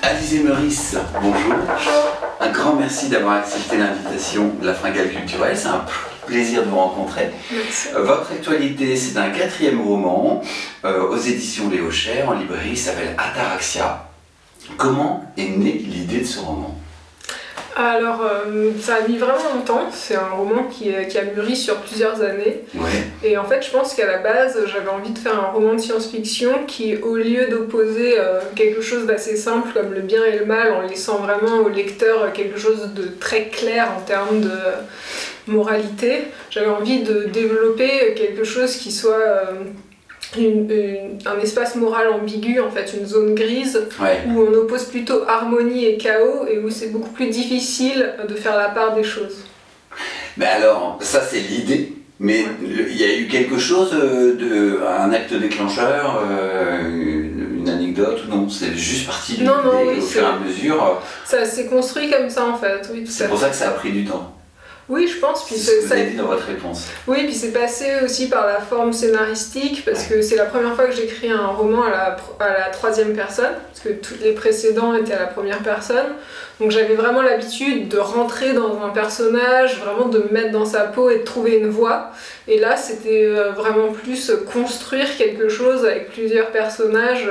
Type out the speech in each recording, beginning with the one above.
Alizé Meurice, bonjour. Un grand merci d'avoir accepté l'invitation de la Fringale culturelle. C'est un plaisir de vous rencontrer. Merci. Votre actualité, c'est un 4e roman aux éditions Léo Cher, en librairie, il s'appelle Ataraxia. Comment est née l'idée de ce roman? Alors, ça a mis vraiment longtemps. C'est un roman qui a mûri sur plusieurs années. Ouais. Et en fait, je pense qu'à la base, j'avais envie de faire un roman de science-fiction qui, au lieu d'opposer quelque chose d'assez simple comme le bien et le mal, en laissant vraiment au lecteur quelque chose de très clair en termes de moralité, j'avais envie de développer quelque chose qui soit un espace moral ambigu, en fait, une zone grise, Ouais. où on oppose plutôt harmonie et chaos et où c'est beaucoup plus difficile de faire la part des choses. Mais alors, ça c'est l'idée, mais il y a eu quelque chose, un acte déclencheur, une anecdote ou non? C'est juste parti de l'idée Oui, au fur et à mesure. Ça s'est construit comme ça en fait, oui, tout à C'est pour fait. ça que ça a pris du temps. Oui, je pense. Puis C'est ce que vous avez dit dans votre réponse. Oui, puis c'est passé aussi par la forme scénaristique, parce que c'est la première fois que j'écris un roman à la 3e personne, parce que tous les précédents étaient à la 1re personne. Donc j'avais vraiment l'habitude de rentrer dans un personnage, vraiment de me mettre dans sa peau et de trouver une voie. Et là, c'était vraiment plus construire quelque chose avec plusieurs personnages,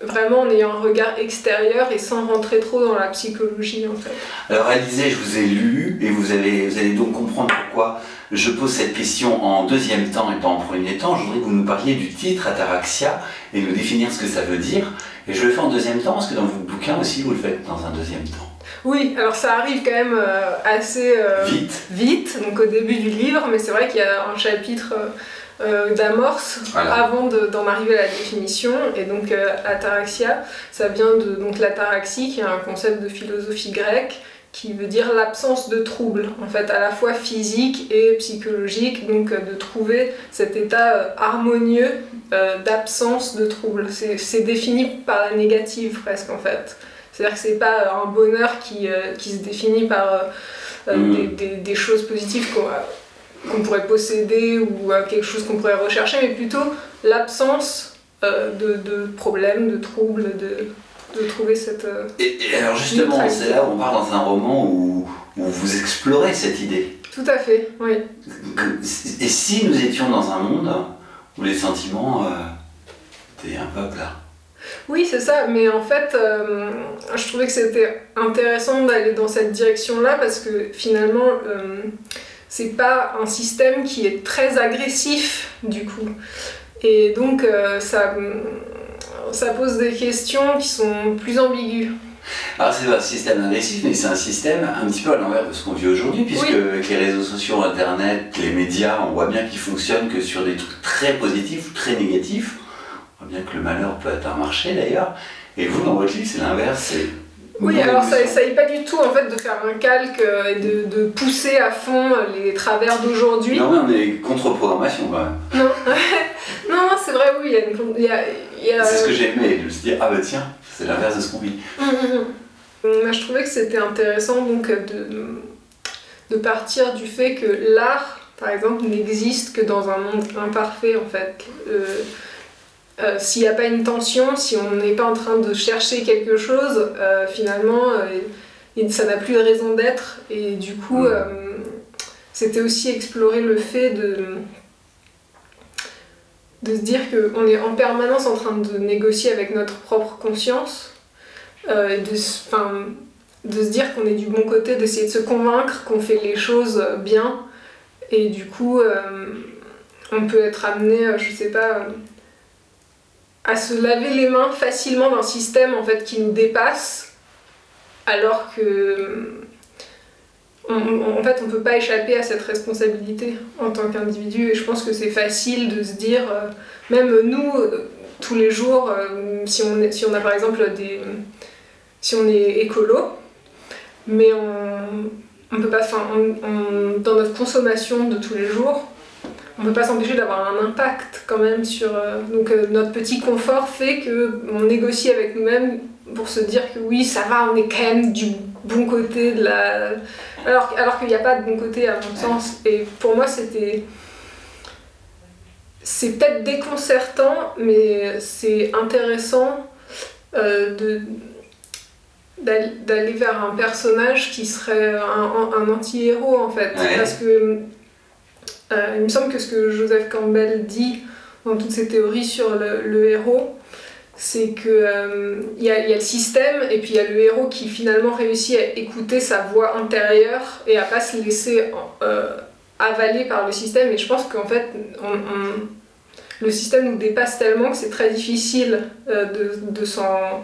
vraiment en ayant un regard extérieur et sans rentrer trop dans la psychologie en fait. Alors Alizé, je vous ai lu et vous allez donc comprendre pourquoi je pose cette question en 2e temps et pas en 1er temps. Je voudrais que vous nous parliez du titre Ataraxia et nous définir ce que ça veut dire. Et je le fais en 2e temps parce que dans votre bouquin aussi vous le faites dans un 2e temps. Oui, alors ça arrive quand même assez vite, donc au début du livre, mais c'est vrai qu'il y a un chapitre d'amorce avant d'en arriver à la définition. Et donc ataraxia, ça vient de l'ataraxie, qui est un concept de philosophie grecque qui veut dire l'absence de trouble, en fait, à la fois physique et psychologique, donc de trouver cet état harmonieux d'absence de trouble. C'est défini par la négative presque en fait. C'est-à-dire que c'est pas un bonheur qui se définit par des choses positives qu'on pourrait posséder ou quelque chose qu'on pourrait rechercher, mais plutôt l'absence de problèmes, de troubles, de trouver cette... Et alors justement, c'est là où on part dans un roman où vous explorez cette idée. Tout à fait, oui. Et si nous étions dans un monde où les sentiments étaient un peu plats? Oui, c'est ça, mais en fait, je trouvais que c'était intéressant d'aller dans cette direction-là parce que finalement, c'est pas un système qui est très agressif du coup. Et donc, ça pose des questions qui sont plus ambiguës. Alors c'est un système agressif, mais c'est un système un petit peu à l'envers de ce qu'on vit aujourd'hui, puisque avec les réseaux sociaux, internet, les médias, on voit bien qu'ils fonctionnent que sur des trucs très positifs ou très négatifs. On voit bien que le malheur peut être un marché d'ailleurs, et vous dans votre livre c'est l'inverse. Oui, alors ça n'est pas du tout en fait de faire un calque et de pousser à fond les travers d'aujourd'hui. Non mais on est contre-programmation quand même. Non, non, c'est vrai, oui, il y a... C'est ce que j'ai aimé, je me suis dit, ah bah tiens, c'est l'inverse de ce qu'on vit. Je trouvais que c'était intéressant donc de partir du fait que l'art, par exemple, n'existe que dans un monde imparfait en fait. S'il n'y a pas une tension, si on n'est pas en train de chercher quelque chose, finalement, ça n'a plus de raison d'être. Et du coup, c'était aussi explorer le fait de se dire qu'on est en permanence en train de négocier avec notre propre conscience, de se dire qu'on est du bon côté, d'essayer de se convaincre qu'on fait les choses bien. Et du coup, on peut être amené, je sais pas... à se laver les mains facilement d'un système en fait, qui nous dépasse, alors que en fait, on ne peut pas échapper à cette responsabilité en tant qu'individu. Et je pense que c'est facile de se dire, même nous, tous les jours, si on a par exemple si on est écolo, mais on peut pas, dans notre consommation de tous les jours, on ne peut pas s'empêcher d'avoir un impact quand même sur... donc notre petit confort fait qu'on négocie avec nous-mêmes pour se dire que oui, ça va, on est quand même du bon côté de la... Alors qu'il n'y a pas de bon côté à mon sens. Et pour moi, c'est peut-être déconcertant, mais c'est intéressant d'aller vers un personnage qui serait un anti-héros en fait. Ouais. Parce que il me semble que ce que Joseph Campbell dit dans toutes ses théories sur le héros, c'est que y a le système et puis il y a le héros qui finalement réussit à écouter sa voix intérieure et à pas se laisser avaler par le système. Et je pense qu'en fait le système nous dépasse tellement que c'est très difficile de s'en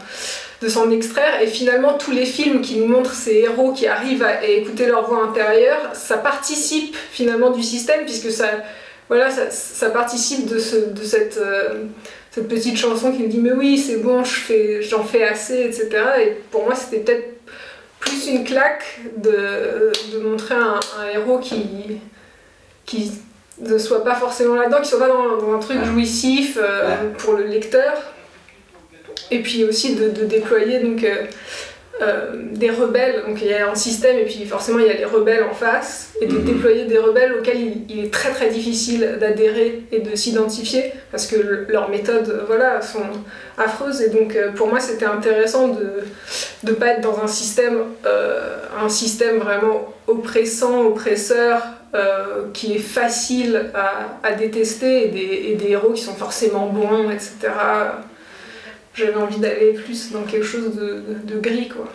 extraire. Et finalement tous les films qui nous montrent ces héros qui arrivent à écouter leur voix intérieure, ça participe finalement du système, puisque ça participe de cette petite chanson qui nous dit mais oui c'est bon, j'en fais assez, etc. Et pour moi c'était peut-être plus une claque de montrer un héros qui ne soit pas forcément là-dedans, qui soit pas dans un truc jouissif pour le lecteur, et puis aussi de déployer donc des rebelles. Donc il y a un système et puis forcément il y a les rebelles en face, et de déployer des rebelles auxquels il est très très difficile d'adhérer et de s'identifier parce que leurs méthodes sont affreuses. Et donc pour moi c'était intéressant de pas être dans un système vraiment oppresseur, qui est facile à détester, et des héros qui sont forcément bons, etc. J'avais envie d'aller plus dans quelque chose de gris, quoi.